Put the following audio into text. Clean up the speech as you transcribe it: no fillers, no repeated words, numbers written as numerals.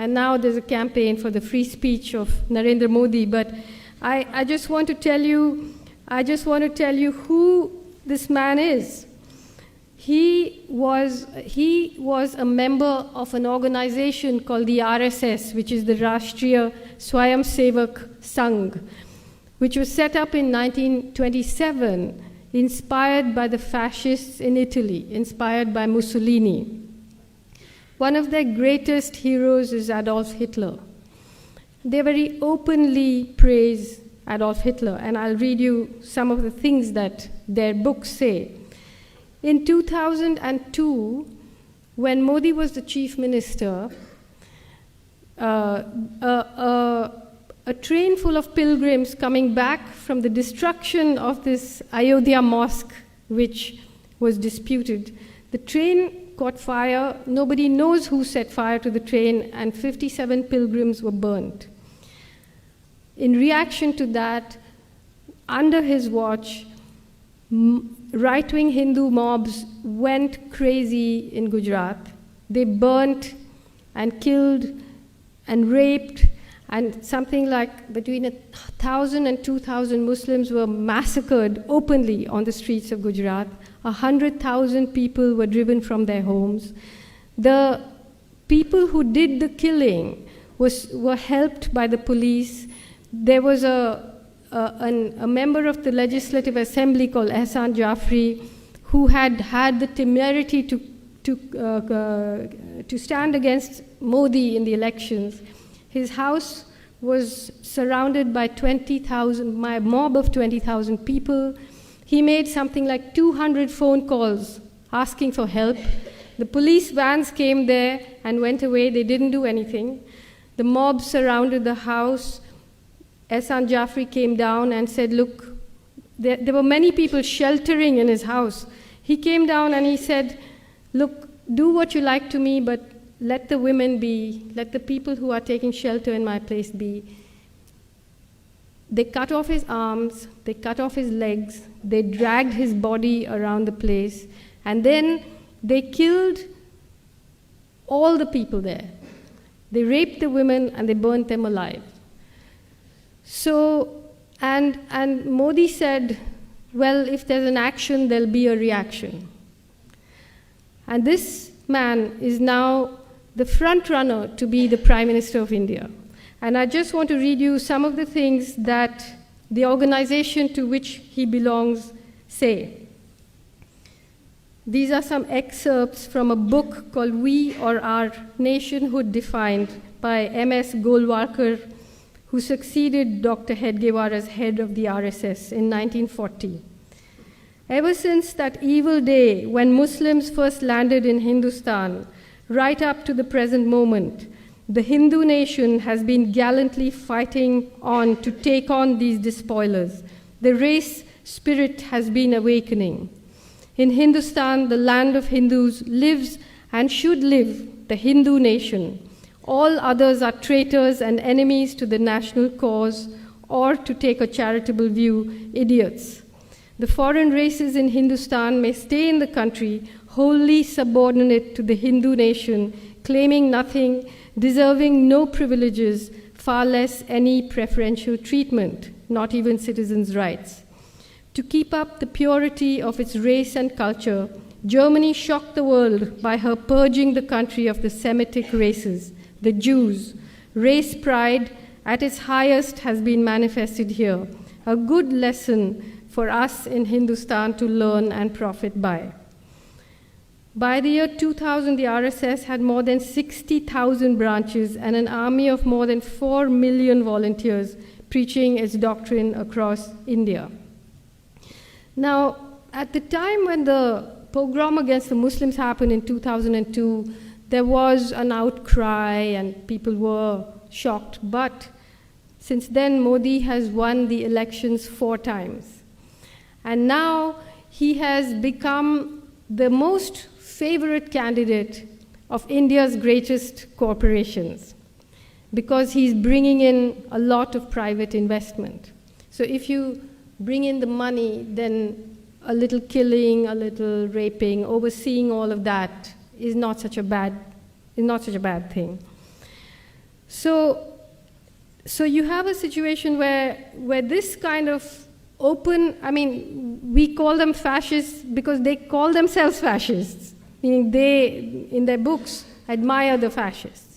And now there's a campaign for the free speech of Narendra Modi. But I just want to tell you who this man is. He was a member of an organization called the RSS, which is the Rashtriya Swayamsevak Sangh, which was set up in 1927, inspired by the fascists in Italy, inspired by Mussolini. One of their greatest heroes is Adolf Hitler. They very openly praise Adolf Hitler, and I'll read you some of the things that their books say. In 2002, when Modi was the chief minister, a train full of pilgrims coming back from the destruction of this Ayodhya mosque, which was disputed, the train caught fire. Nobody knows who set fire to the train, and 57 pilgrims were burnt. In reaction to that, under his watch, right-wing Hindu mobs went crazy in Gujarat. They burnt and killed and raped, and something like between 1,000 and 2,000 Muslims were massacred openly on the streets of Gujarat. 100,000 people were driven from their homes. The people who did the killing were helped by the police. There was a member of the Legislative Assembly called Ehsan Jafri, who had the temerity to stand against Modi in the elections. His house was surrounded by a mob of 20,000 people. He made something like 200 phone calls asking for help. The police vans came there and went away. They didn't do anything. The mob surrounded the house. Ehsan Jafri came down and said, look, there were many people sheltering in his house. He came down and he said, look, do what you like to me, but let the women be, let the people who are taking shelter in my place be. They cut off his arms, they cut off his legs, they dragged his body around the place, and then they killed all the people there. They raped the women and they burnt them alive. So, and Modi said, well, if there's an action, there'll be a reaction. And this man is now the front runner to be the Prime Minister of India. And I just want to read you some of the things that the organization to which he belongs say. These are some excerpts from a book called We or Our Nationhood Defined by M.S. Golwalkar, who succeeded Dr. Hedgewar as head of the RSS in 1940. Ever since that evil day when Muslims first landed in Hindustan, right up to the present moment, the Hindu nation has been gallantly fighting on to take on these despoilers. The race spirit has been awakening. In Hindustan, the land of Hindus, lives and should live the Hindu nation. All others are traitors and enemies to the national cause, or, to take a charitable view, idiots. The foreign races in Hindustan may stay in the country, wholly subordinate to the Hindu nation, claiming nothing, deserving no privileges, far less any preferential treatment, not even citizens' rights. To keep up the purity of its race and culture, Germany shocked the world by her purging the country of the Semitic races, the Jews. Race pride at its highest has been manifested here, a good lesson for us in Hindustan to learn and profit by. By the year 2000, the RSS had more than 60,000 branches and an army of more than 4 million volunteers preaching its doctrine across India. Now, at the time when the pogrom against the Muslims happened in 2002, there was an outcry and people were shocked. But since then, Modi has won the elections 4 times. And now he has become the most favorite candidate of India's greatest corporations because he's bringing in a lot of private investment. So if you bring in the money, then a little killing, a little raping, overseeing all of that is not such a bad thing. So you have a situation where this kind of open, I mean, we call them fascists because they call themselves fascists, meaning they, in their books, admire the fascists.